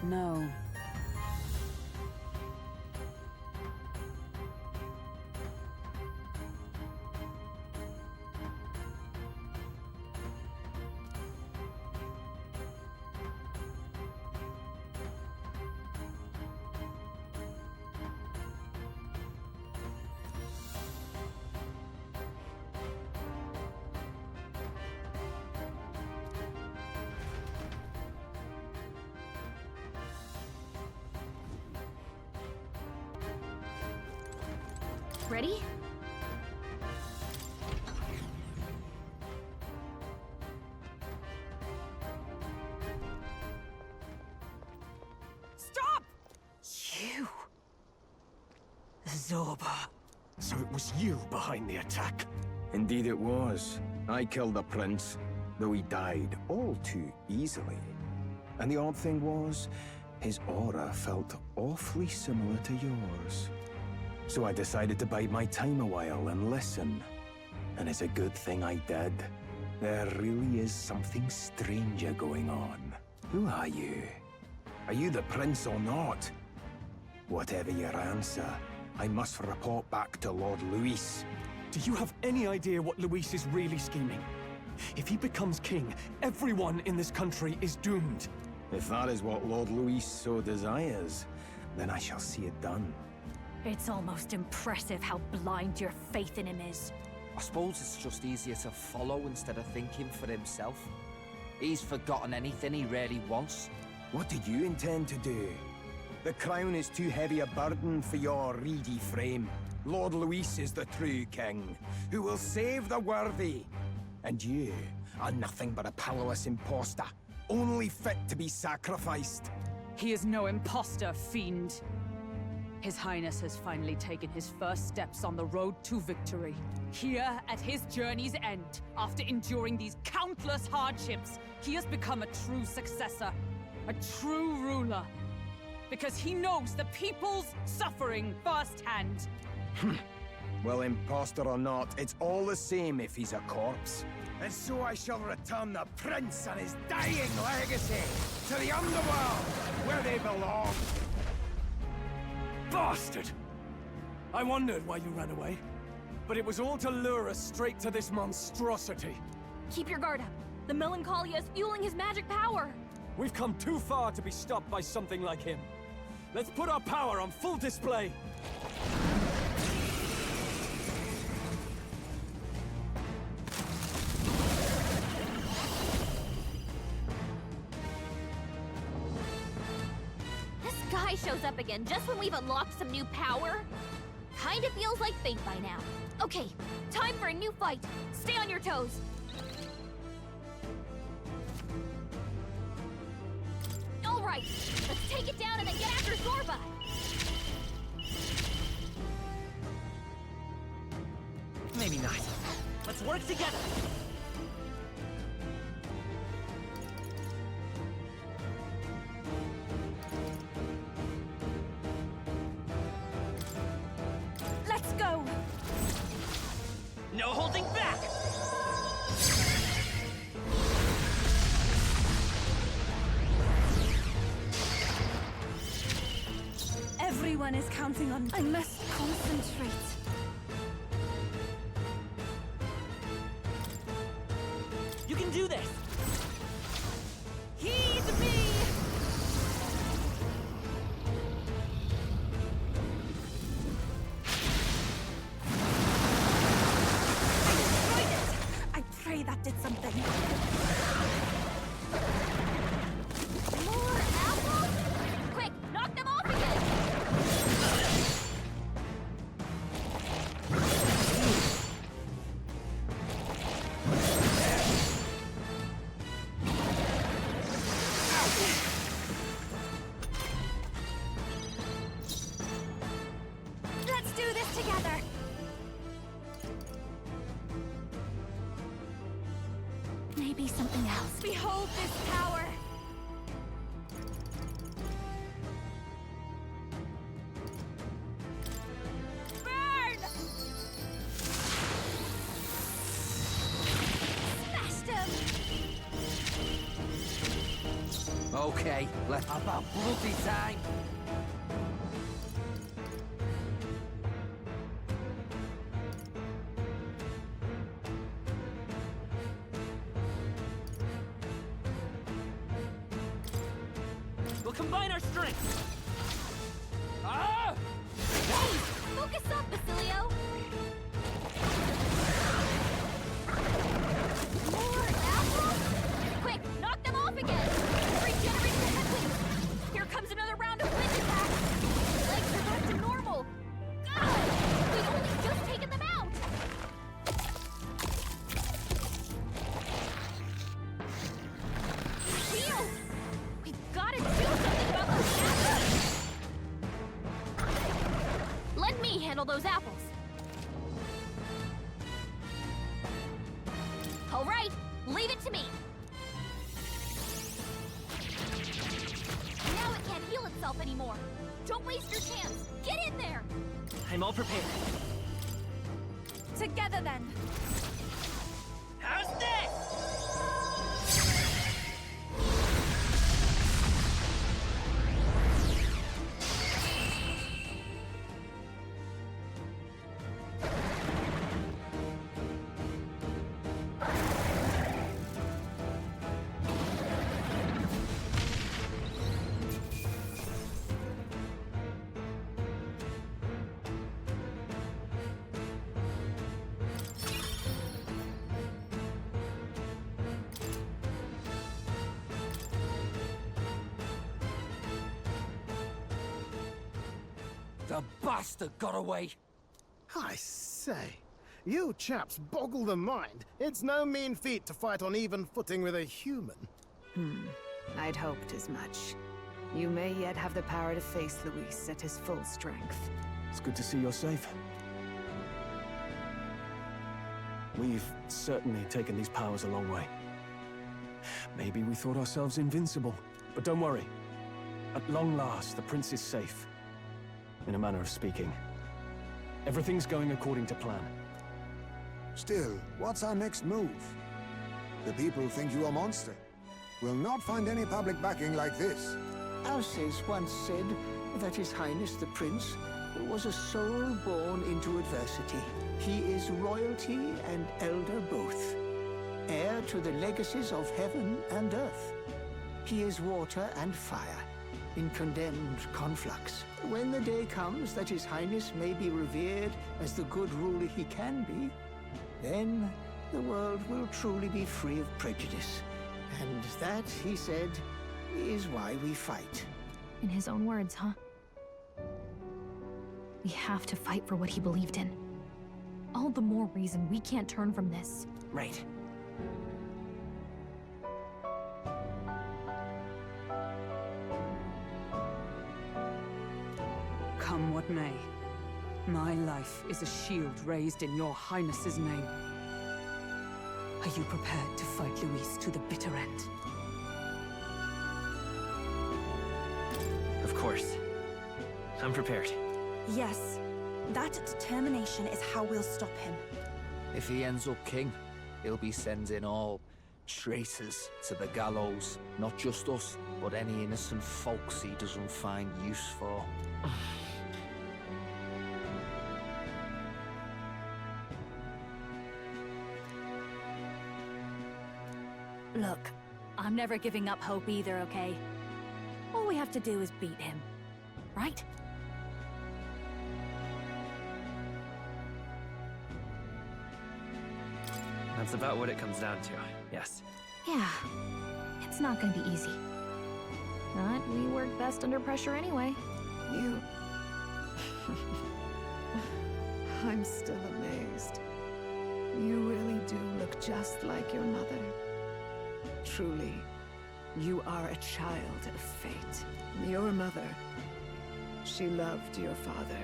No. Ready? Stop! You! Zorba. So it was you behind the attack? Indeed it was. I killed the prince, though he died all too easily. And the odd thing was, his aura felt awfully similar to yours. So I decided to bide my time a while and listen. And it's a good thing I did. There really is something stranger going on. Who are you? Are you the prince or not? Whatever your answer, I must report back to Lord Luis. Do you have any idea what Luis is really scheming? If he becomes king, everyone in this country is doomed. If that is what Lord Luis so desires, then I shall see it done. It's almost impressive how blind your faith in him is. I suppose it's just easier to follow instead of thinking for himself. He's forgotten anything he really wants. What did you intend to do? The crown is too heavy a burden for your reedy frame. Lord Luis is the true king, who will save the worthy. And you are nothing but a powerless imposter, only fit to be sacrificed. He is no imposter, fiend. His Highness has finally taken his first steps on the road to victory. Here, at his journey's end, after enduring these countless hardships, he has become a true successor, a true ruler. Because he knows the people's suffering firsthand. Well, imposter or not, it's all the same if he's a corpse. And so I shall return the prince and his dying legacy to the underworld, where they belong. Bastard! I wondered why you ran away, but it was all to lure us straight to this monstrosity. Keep your guard up. The Melancholia is fueling his magic power. We've come too far to be stopped by something like him. Let's put our power on full display. Guy shows up again just when we've unlocked some new power. Kinda feels like fate by now. Okay, time for a new fight. Stay on your toes. All right, let's take it down and then get after Zorba. Maybe not. Let's work together. Let's go. No holding back! Everyone is counting on... I must concentrate. You can do this! Heed me! I pray that did something. More apples? Quick, knock them off again! Let's do this together! Maybe something else. Behold this power! Burn! Smashed him! Okay, let's about bloody time. We'll combine our strengths! Ah! Hey! Focus up, Basilio! More apples? Quick, knock them off again! Regenerate the headwinds! Here comes another round of wind attacks! Legs are back to normal! God! We'd only just taken them out! Shield! We've gotta do something about those apples! Let me handle those apples. All right, leave it to me. Now it can't heal itself anymore. Don't waste your chance. Get in there. I'm all prepared. Together then. How's this? The bastard got away. I say, you chaps boggle the mind. It's no mean feat to fight on even footing with a human. I'd hoped as much. You may yet have the power to face Luis at his full strength. It's good to see you're safe. We've certainly taken these powers a long way. Maybe we thought ourselves invincible, but don't worry. At long last, the prince is safe. In a manner of speaking. Everything's going according to plan. Still, what's our next move? The people think you a monster. We'll not find any public backing like this. Alces once said that His Highness the Prince was a soul born into adversity. He is royalty and elder both, heir to the legacies of heaven and earth. He is water and fire, in condemned conflux. When the day comes that His Highness may be revered as the good ruler he can be, then the world will truly be free of prejudice. And that, he said, is why we fight. In his own words, huh? We have to fight for what he believed in. All the more reason we can't turn from this. Right. Come what may, my life is a shield raised in your highness's name. Are you prepared to fight Luis to the bitter end? Of course. I'm prepared. Yes. That determination is how we'll stop him. If he ends up king, he'll be sending all traitors to the gallows. Not just us, but any innocent folks he doesn't find use for. Look, I'm never giving up hope either, okay? All we have to do is beat him, right? That's about what it comes down to, yes. Yeah, it's not gonna be easy. But we work best under pressure anyway. You... I'm still amazed. You really do look just like your mother. Truly, you are a child of fate. Your mother, she loved your father,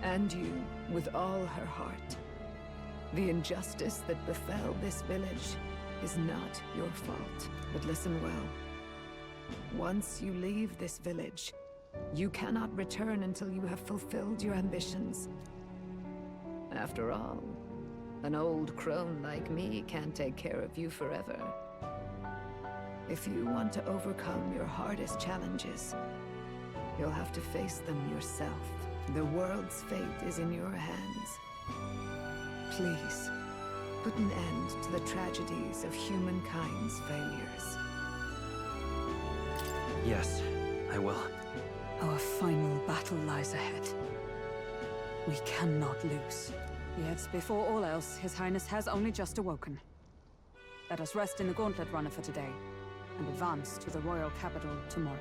and you with all her heart. The injustice that befell this village is not your fault. But listen well. Once you leave this village, you cannot return until you have fulfilled your ambitions. After all, an old crone like me can't take care of you forever. If you want to overcome your hardest challenges, you'll have to face them yourself. The world's fate is in your hands. Please, put an end to the tragedies of humankind's failures. Yes, I will. Our final battle lies ahead. We cannot lose. Yet, before all else, His Highness has only just awoken. Let us rest in the Gauntlet Runner for today, and advance to the royal capital tomorrow.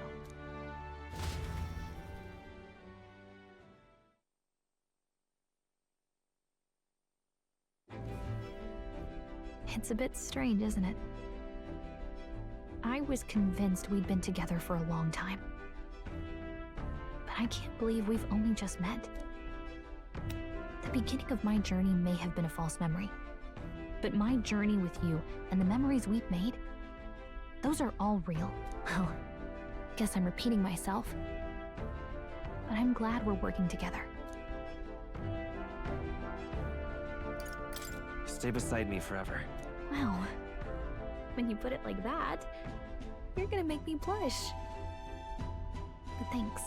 It's a bit strange, isn't it? I was convinced we'd been together for a long time. But I can't believe we've only just met. The beginning of my journey may have been a false memory. But my journey with you and the memories we've made, those are all real. Well, guess I'm repeating myself. But I'm glad we're working together. Stay beside me forever. Wow. When you put it like that, you're gonna make me blush. But thanks.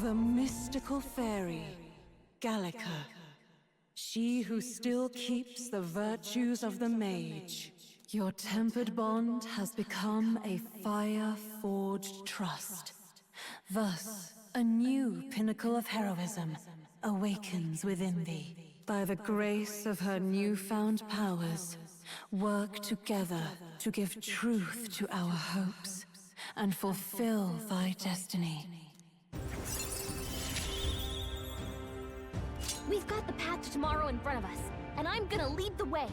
The mystical fairy, Gallica. She who still keeps the virtues of the mage. Your tempered bond has become a fire-forged trust. Thus, a new pinnacle of heroism awakens within thee. By the grace of her newfound powers, work together to give truth to our hopes and fulfill thy destiny. We've got the path to tomorrow in front of us, and I'm gonna lead the way.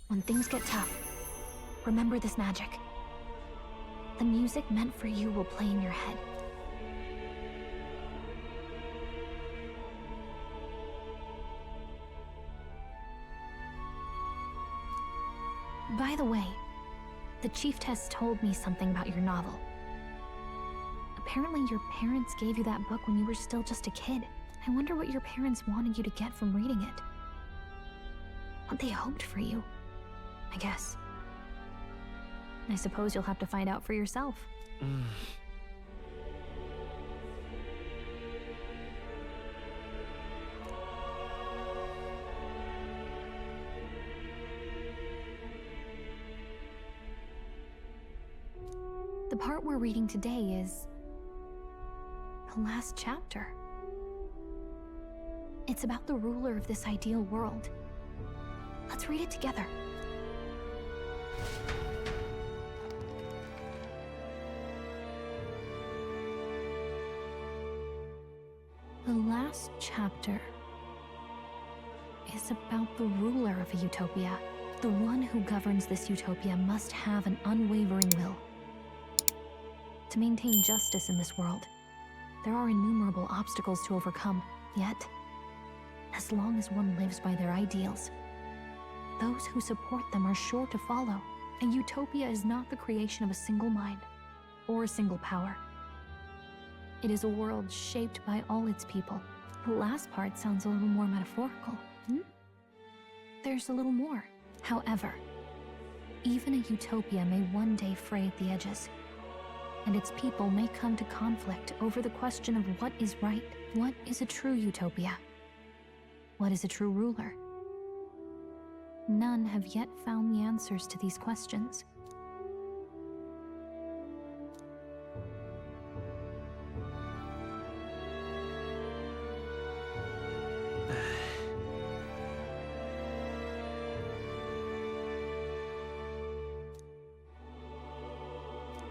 When things get tough, remember this magic. The music meant for you will play in your head. By the way, the chiefess told me something about your novel. Apparently your parents gave you that book when you were still just a kid. I wonder what your parents wanted you to get from reading it. What they hoped for you, I guess. I suppose you'll have to find out for yourself. The part we're reading today is the last chapter. It's about the ruler of this ideal world. Let's read it together. The last chapter is about the ruler of a utopia. The one who governs this utopia must have an unwavering will. To maintain justice in this world, there are innumerable obstacles to overcome. Yet, as long as one lives by their ideals, those who support them are sure to follow. A utopia is not the creation of a single mind or a single power. It is a world shaped by all its people. The last part sounds a little more metaphorical. There's a little more. However, even a utopia may one day fray at the edges, and its people may come to conflict over the question of what is right. What is a true utopia? What is a true ruler? None have yet found the answers to these questions.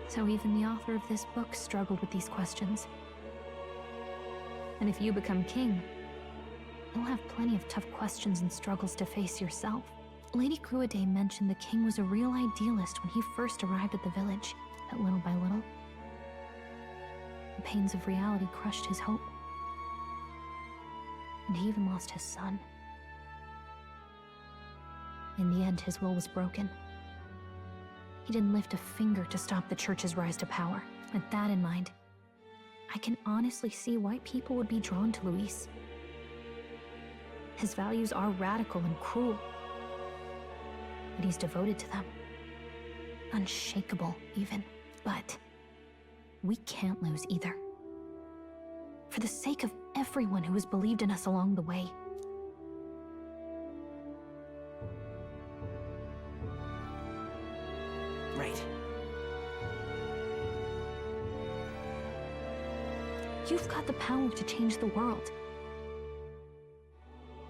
So even the author of this book struggled with these questions. And if you become king, you'll have plenty of tough questions and struggles to face yourself. Lady Cruaday mentioned the king was a real idealist when he first arrived at the village, but little by little, the pains of reality crushed his hope. And he even lost his son. In the end, his will was broken. He didn't lift a finger to stop the church's rise to power. With that in mind, I can honestly see why people would be drawn to Luis. His values are radical and cruel, but he's devoted to them. Unshakable, even. But we can't lose either. For the sake of everyone who has believed in us along the way. Right. You've got the power to change the world.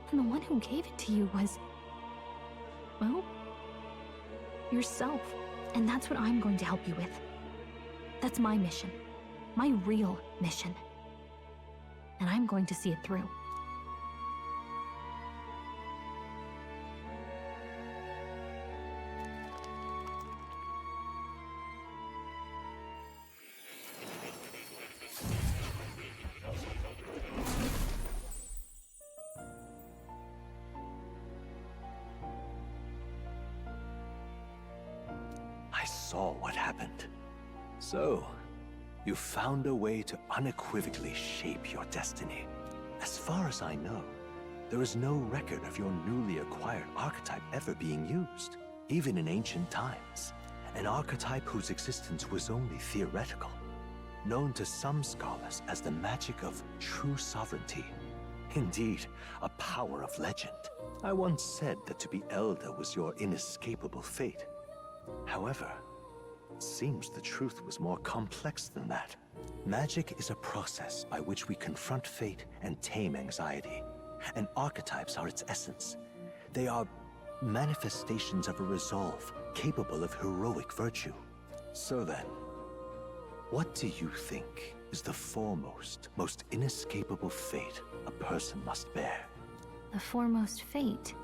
And the one who gave it to you was, well, yourself. And that's what I'm going to help you with. That's my mission. My real mission. And I'm going to see it through. I saw what happened. So, you found a way to unequivocally shape your destiny. As far as I know, there is no record of your newly acquired archetype ever being used, even in ancient times. An archetype whose existence was only theoretical, known to some scholars as the magic of true sovereignty. Indeed, a power of legend. I once said that to be elder was your inescapable fate. However, it seems the truth was more complex than that. Magic is a process by which we confront fate and tame anxiety. And archetypes are its essence. They are manifestations of a resolve capable of heroic virtue. So then, what do you think is the foremost, most inescapable fate a person must bear? The foremost fate?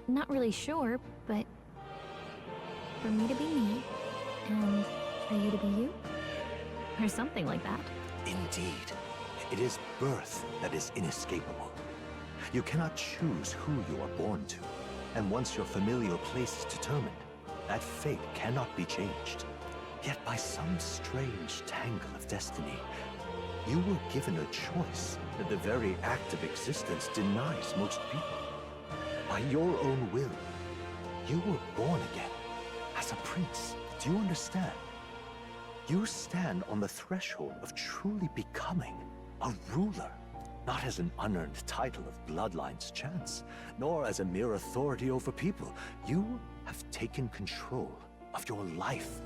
Not really sure, but for me to be me, and for you to be you? Or something like that. Indeed. It is birth that is inescapable. You cannot choose who you are born to, and once your familial place is determined, that fate cannot be changed. Yet by some strange tangle of destiny, you were given a choice that the very act of existence denies most people. By your own will, you were born again, as a prince. Do you understand? You stand on the threshold of truly becoming a ruler, not as an unearned title of bloodline's chance, nor as a mere authority over people. You have taken control of your life.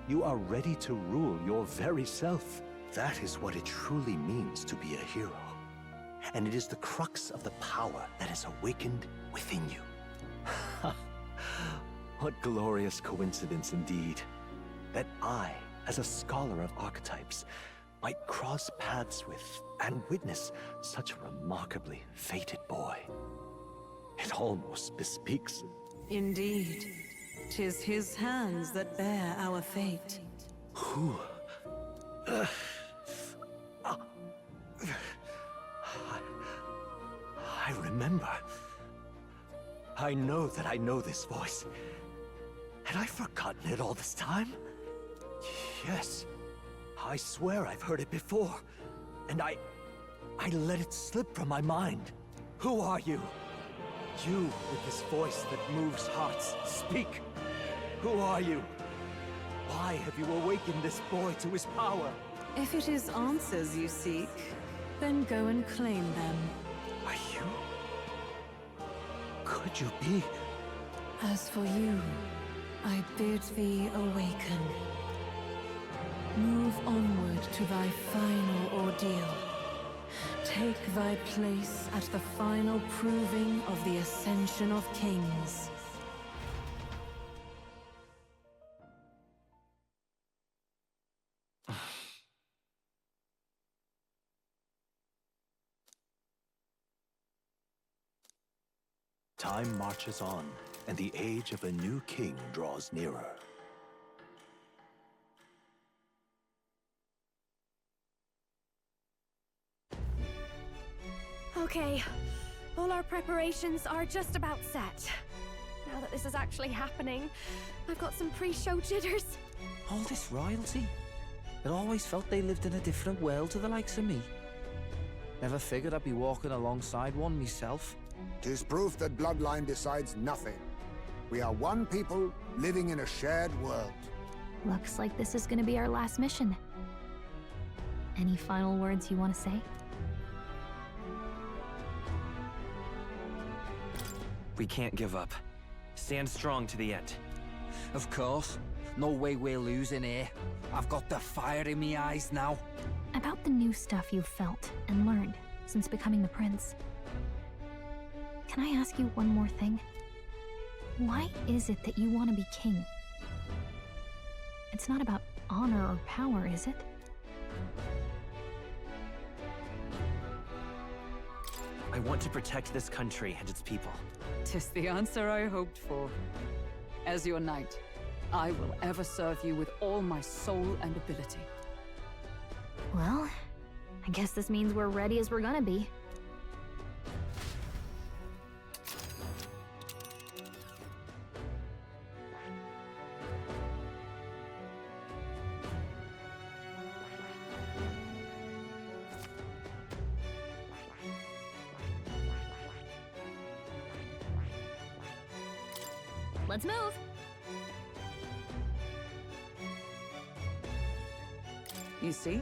You are ready to rule your very self. That is what it truly means to be a hero. And it is the crux of the power that is awakened within you. What glorious coincidence indeed, that I, as a scholar of archetypes, might cross paths with and witness such a remarkably fated boy. It almost bespeaks... Indeed. 'Tis his hands that bear our fate. Who? I remember. I know that I know this voice. Had I forgotten it all this time? Yes. I swear I've heard it before. And I let it slip from my mind. Who are you? You with this voice that moves hearts. Speak. Who are you? Why have you awakened this boy to his power? If it is answers you seek, then go and claim them. Are you? Could you be? As for you, I bid thee awaken. Move onward to thy final ordeal. Take thy place at the final proving of the Ascension of Kings. Time marches on, and the age of a new king draws nearer. Okay, all our preparations are just about set. Now that this is actually happening, I've got some pre-show jitters. All this royalty? It always felt they lived in a different world to the likes of me. Never figured I'd be walking alongside one myself. 'Tis proof that bloodline decides nothing. We are one people living in a shared world. Looks like this is gonna be our last mission. Any final words you want to say? We can't give up. Stand strong to the end. Of course. No way we're losing here. I've got the fire in me eyes now. About the new stuff you've felt and learned since becoming the prince. Can I ask you one more thing? Why is it that you want to be king? It's not about honor or power, is it? I want to protect this country and its people. 'Tis the answer I hoped for. As your knight, I will ever serve you with all my soul and ability. Well, I guess this means we're ready as we're gonna be. Let's move. You see?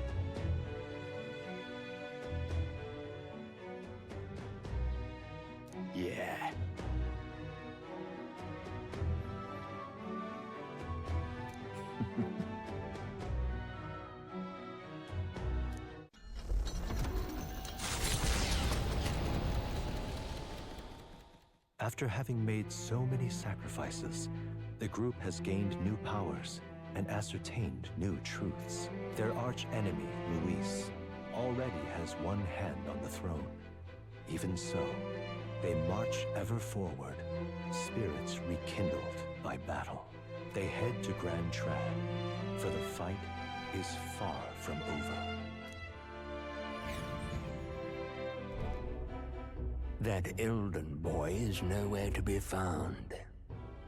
Yeah. After having made so many sacrifices, the group has gained new powers and ascertained new truths. Their arch-enemy, Luis, already has one hand on the throne. Even so, they march ever forward, spirits rekindled by battle. They head to Grand Trad, for the fight is far from over. That Elden boy is nowhere to be found.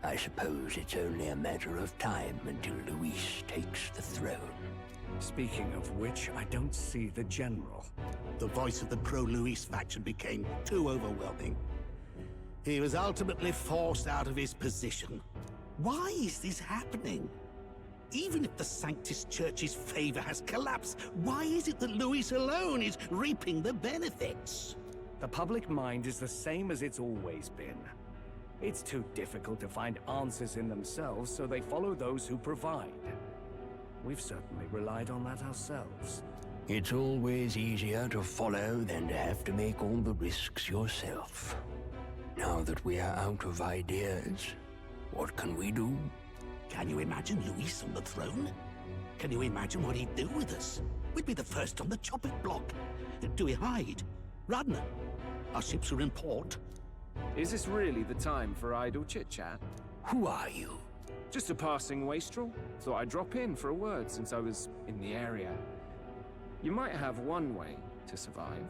I suppose it's only a matter of time until Luis takes the throne. Speaking of which, I don't see the general. The voice of the pro-Luis faction became too overwhelming. He was ultimately forced out of his position. Why is this happening? Even if the Sanctus Church's favor has collapsed, why is it that Luis alone is reaping the benefits? The public mind is the same as it's always been. It's too difficult to find answers in themselves, so they follow those who provide. We've certainly relied on that ourselves. It's always easier to follow than to have to make all the risks yourself. Now that we are out of ideas, what can we do? Can you imagine Luis on the throne? Can you imagine what he'd do with us? We'd be the first on the chopping block. Do we hide? Run? Our ships are in port. Is this really the time for idle chit-chat? Who are you? Just a passing wastrel. Thought I'd drop in for a word since I was in the area. You might have one way to survive.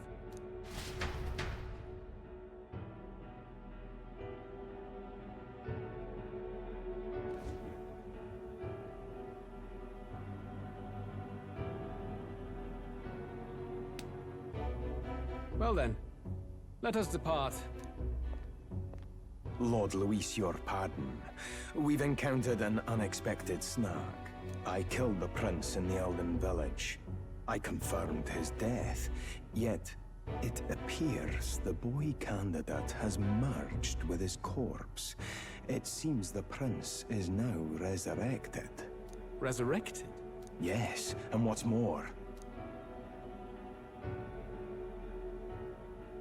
Well then, let us depart. Lord Luis, your pardon. We've encountered an unexpected snag. I killed the prince in the Elden village. I confirmed his death, yet it appears the boy candidate has merged with his corpse. It seems the prince is now resurrected. Resurrected? Yes, and what's more,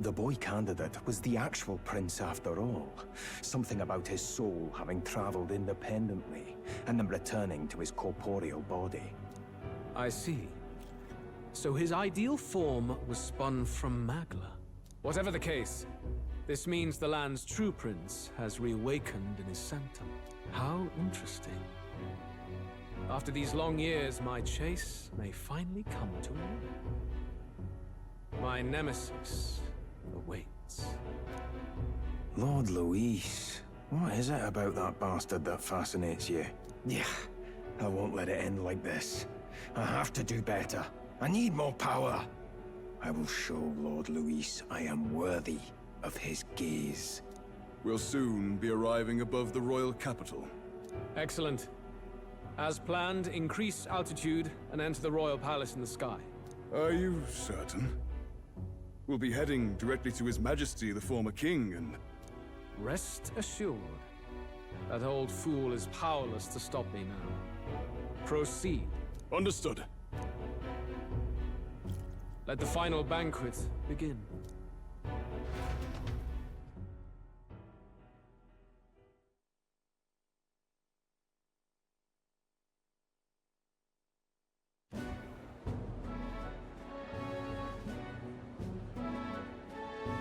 the boy candidate was the actual prince after all. Something about his soul having traveled independently, and then returning to his corporeal body. I see. So his ideal form was spun from Magla. Whatever the case, This means the land's true prince has reawakened in his sanctum. How interesting. After these long years, my chase may finally come to an end. My nemesis awaits. Lord Luis, what is it about that bastard that fascinates you? Yeah, I won't let it end like this. I have to do better. I need more power. I will show Lord Luis I am worthy of his gaze. We'll soon be arriving above the royal capital. Excellent. As planned, increase altitude and enter the royal palace in the sky. Are you certain? We'll be heading directly to His Majesty, the former king, and... Rest assured, that old fool is powerless to stop me now. Proceed. Understood. Let the final banquet begin.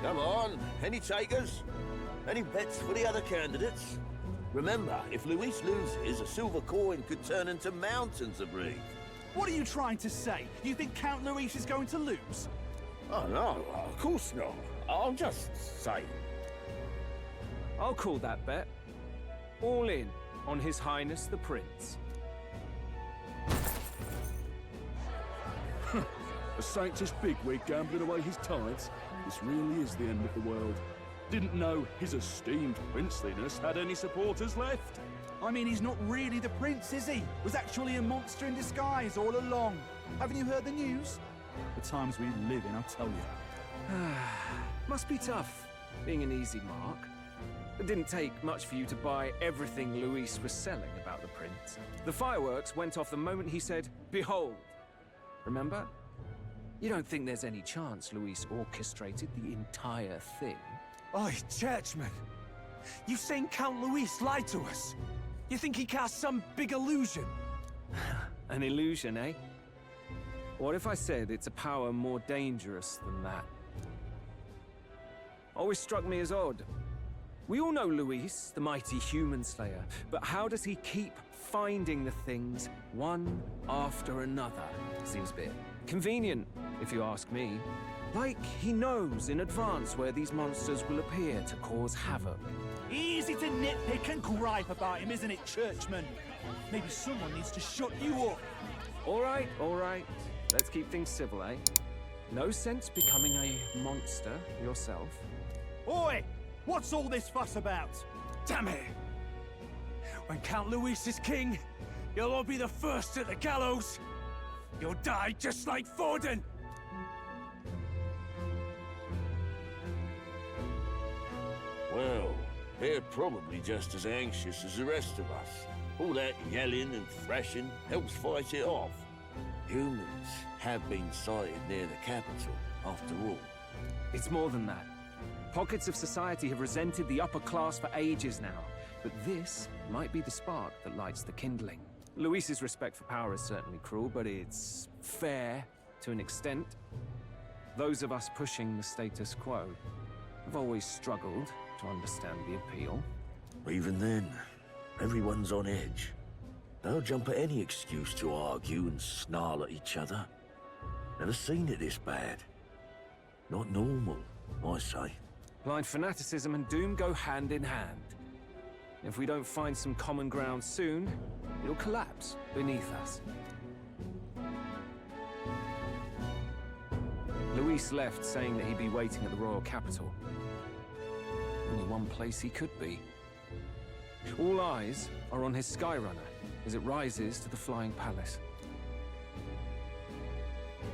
Come on, any takers? Any bets for the other candidates? Remember, if Luis loses, a silver coin could turn into mountains of reef. What are you trying to say? You think Count Luis is going to lose? Oh no, of course not. I'm just saying. I'll call that bet. All in on His Highness the Prince. A Sanctus bigwig gambling away his tithes? This really is the end of the world. Didn't know his esteemed princeliness had any supporters left. I mean, he's not really the prince, is he? Was actually a monster in disguise all along. Haven't you heard the news? The times we live in, I'll tell you. Must be tough, being an easy mark. It didn't take much for you to buy everything Luis was selling about the prince. The fireworks went off the moment he said, "Behold." Remember? You don't think there's any chance Luis orchestrated the entire thing? Oi, churchman! You've seen Count Luis lie to us? You think he cast some big illusion? An illusion, eh? What if I said it's a power more dangerous than that? Always struck me as odd. We all know Luis, the mighty human slayer, but how does he keep finding the things one after another? Seems a bit convenient, if you ask me. Like he knows in advance where these monsters will appear to cause havoc. Easy to nitpick and gripe about him, isn't it, churchman? Maybe someone needs to shut you up. All right. Let's keep things civil, eh? No sense becoming a monster yourself. Oi! What's all this fuss about? Damn it! When Count Luis is king, you'll all be the first at the gallows. You'll die just like Forden. Well, they're probably just as anxious as the rest of us. All that yelling and thrashing helps fight it off. Humans have been sighted near the capital, after all. It's more than that. Pockets of society have resented the upper class for ages now, but this might be the spark that lights the kindling. Luis's respect for power is certainly cruel, but it's fair to an extent. Those of us pushing the status quo have always struggled to understand the appeal. Even then, everyone's on edge. They'll jump at any excuse to argue and snarl at each other. Never seen it this bad. Not normal, I say. Blind fanaticism and doom go hand in hand. If we don't find some common ground soon, it'll collapse beneath us. Luis left saying that he'd be waiting at the royal capital. Only one place he could be. All eyes are on his Skyrunner as it rises to the flying palace.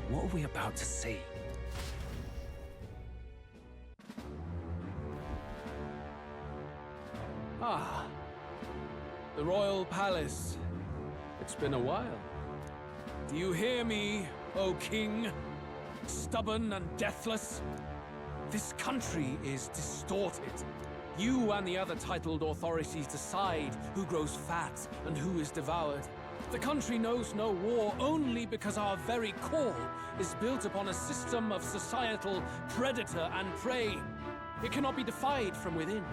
What are we about to see? Ah, the royal palace. It's been a while. Do you hear me, O king? Stubborn and deathless? This country is distorted. You and the other titled authorities decide who grows fat and who is devoured. The country knows no war only because our very core is built upon a system of societal predator and prey. It cannot be defied from within.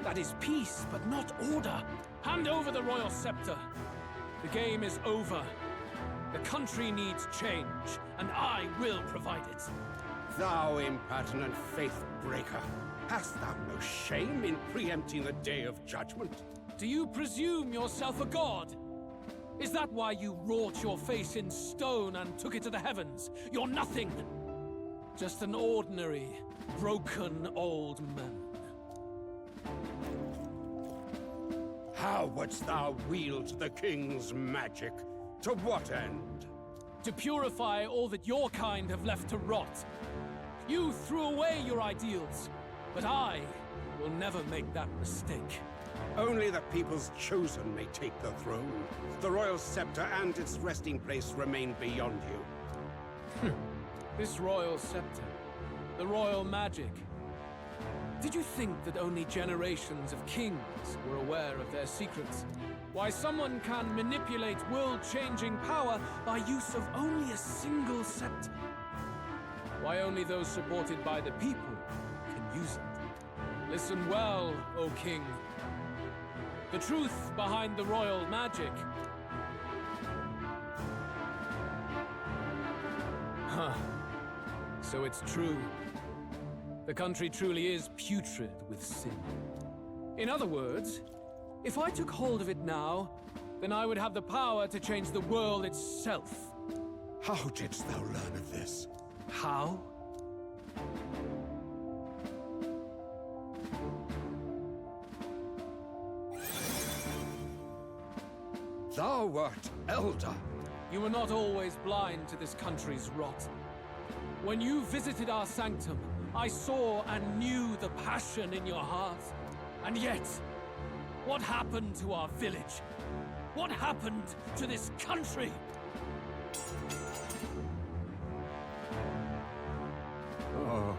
That is peace, but not order. Hand over the royal scepter. The game is over. The country needs change, and I will provide it. Thou impertinent faith breaker, hast thou no shame in preempting the day of judgment? Do you presume yourself a god? Is that why you wrought your face in stone and took it to the heavens? You're nothing. Just an ordinary, broken old man. How wouldst thou wield the king's magic? To what end? To purify all that your kind have left to rot. You threw away your ideals, but I will never make that mistake. Only the people's chosen may take the throne. The royal scepter and its resting place remain beyond you. This royal scepter, the royal magic. Did you think that only generations of kings were aware of their secrets? Why someone can manipulate world-changing power by use of only a single scepter? Why only those supported by the people can use it? Listen well, O king. The truth behind the royal magic. Huh. So it's true. The country truly is putrid with sin. In other words, if I took hold of it now, then I would have the power to change the world itself. How didst thou learn of this? How? Thou wert elder. You were not always blind to this country's rot. When you visited our sanctum, I saw and knew the passion in your heart. And yet, what happened to our village? What happened to this country? Oh.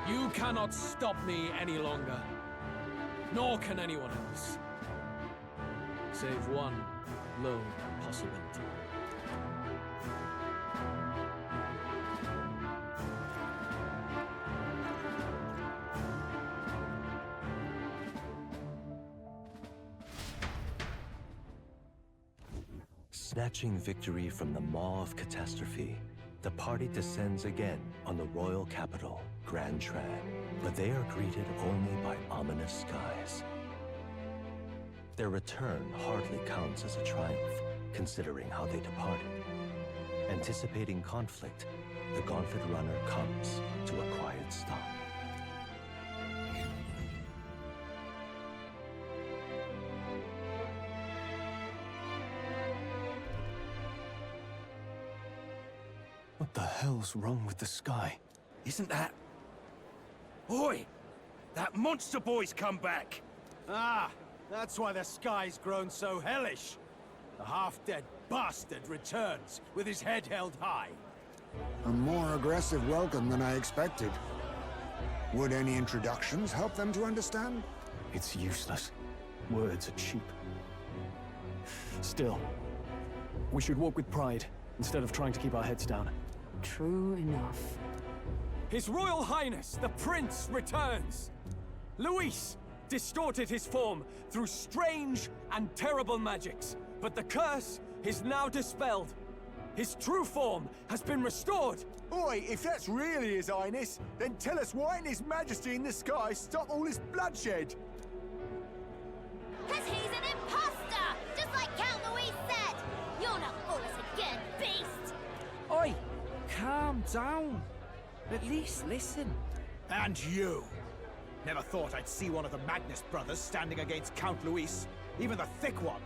You cannot stop me any longer. Nor can anyone else. Save one lone possibility. Snatching victory from the maw of catastrophe, the party descends again on the royal capital, Grand Tran, but they are greeted only by ominous skies. Their return hardly counts as a triumph, considering how they departed. Anticipating conflict, the gauntlet runner comes to a quiet stop. What the hell's wrong with the sky? Isn't that... Oi! That monster boy's come back! Ah, that's why the sky's grown so hellish. The half-dead bastard returns with his head held high. A more aggressive welcome than I expected. Would any introductions help them to understand? It's useless. Words are cheap. Still, we should walk with pride instead of trying to keep our heads down. True enough. His Royal Highness, the Prince, returns! Luis distorted his form through strange and terrible magics, but the curse is now dispelled. His true form has been restored! Oi, if that's really His Highness, then tell us why didn't His Majesty in the sky stop all this bloodshed? 'Cause he's an imposter! Just like Count Luis said! You'll not fool us again, beast! Oi! Calm down. At least listen. And you! Never thought I'd see one of the Magnus brothers standing against Count Luis, even the thick one.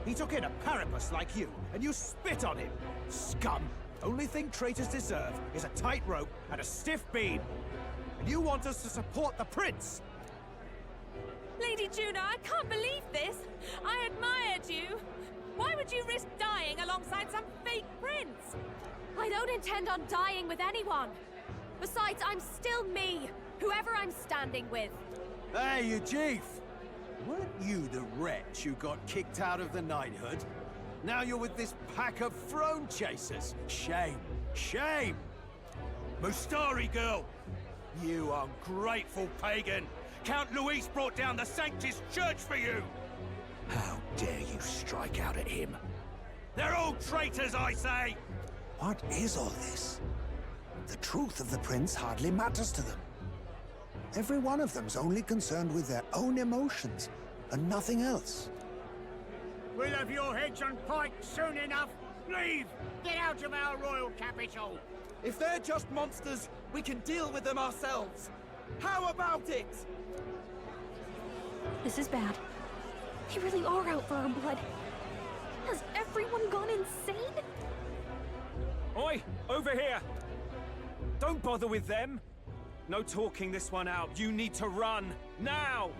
He took in a Paripus like you, and you spit on him! Scum! Only thing traitors deserve is a tight rope and a stiff beam. And you want us to support the prince? Lady Juna, I can't believe this! I admired you! Why would you risk dying alongside some fake prince? I don't intend on dying with anyone. Besides, I'm still me, whoever I'm standing with. Hey, you chief! Weren't you the wretch who got kicked out of the knighthood? Now you're with this pack of throne chasers. Shame. Shame! Mustari girl! You ungrateful pagan! Count Luis brought down the Sanctus Church for you! How dare you strike out at him? They're all traitors, I say! What is all this? The truth of the prince hardly matters to them. Every one of them's only concerned with their own emotions, and nothing else. We'll have your heads on pike soon enough. Leave! Get out of our royal capital! If they're just monsters, we can deal with them ourselves. How about it? This is bad. They really are out for our blood. Has everyone gone insane? Oi! Over here! Don't bother with them! No talking this one out. You need to run! Now!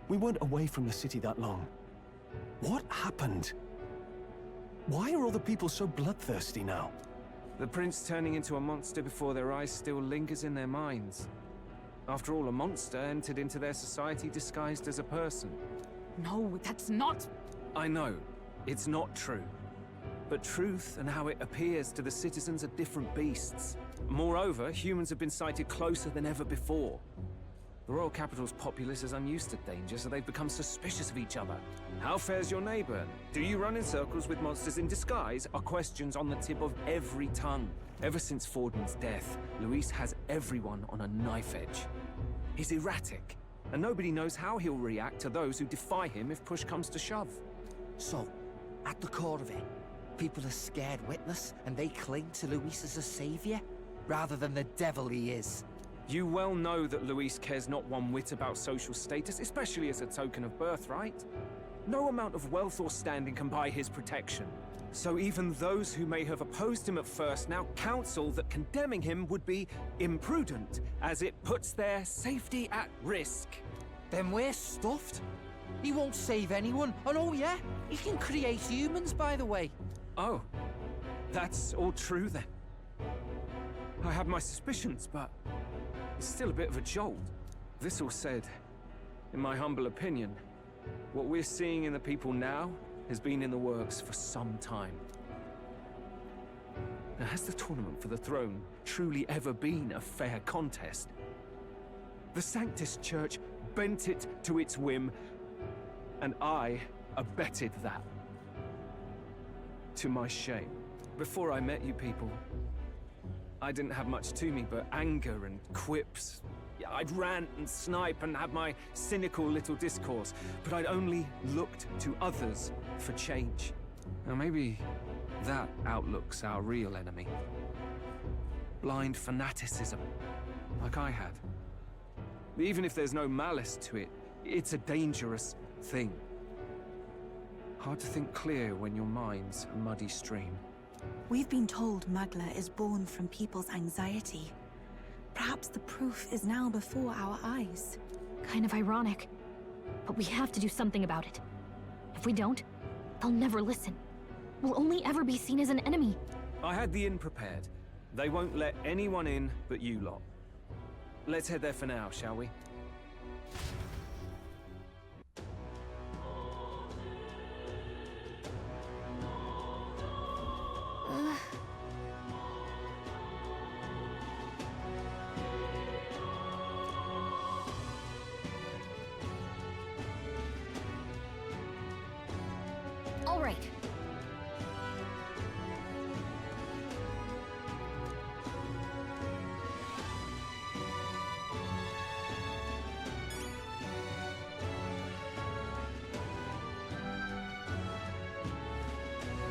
We weren't away from the city that long. What happened? Why are all the people so bloodthirsty now? The prince turning into a monster before their eyes still lingers in their minds. After all, a monster entered into their society disguised as a person. No, that's not... I know, it's not true. But truth and how it appears to the citizens are different beasts. Moreover, humans have been sighted closer than ever before. The royal capital's populace is unused to danger, so they've become suspicious of each other. How fares your neighbor? Do you run in circles with monsters in disguise? Are questions on the tip of every tongue. Ever since Fordman's death, Luis has everyone on a knife edge. He's erratic, and nobody knows how he'll react to those who defy him if push comes to shove. So, at the core of it, people are scared witless, and they cling to Luis as a savior, rather than the devil he is. You well know that Luis cares not one whit about social status, especially as a token of birthright. No amount of wealth or standing can buy his protection. So even those who may have opposed him at first now counsel that condemning him would be imprudent, as it puts their safety at risk. Then we're stuffed. He won't save anyone, and oh yeah, he can create humans, by the way. Oh, that's all true then. I have my suspicions, but it's still a bit of a jolt. This all said, in my humble opinion, what we're seeing in the people now has been in the works for some time. Now, has the tournament for the throne truly ever been a fair contest? The Sanctus Church bent it to its whim, and I abetted that. To my shame. Before I met you people, I didn't have much to me but anger and quips. Yeah, I'd rant and snipe and have my cynical little discourse, but I'd only looked to others for change. Now maybe that outlook's our real enemy. Blind fanaticism, like I had. Even if there's no malice to it, it's a dangerous thing. Hard to think clear when your mind's a muddy stream. We've been told Magla is born from people's anxiety. Perhaps the proof is now before our eyes. Kind of ironic. But we have to do something about it. If we don't, they'll never listen. We'll only ever be seen as an enemy. I had the inn prepared. They won't let anyone in but you lot. Let's head there for now, shall we? All right.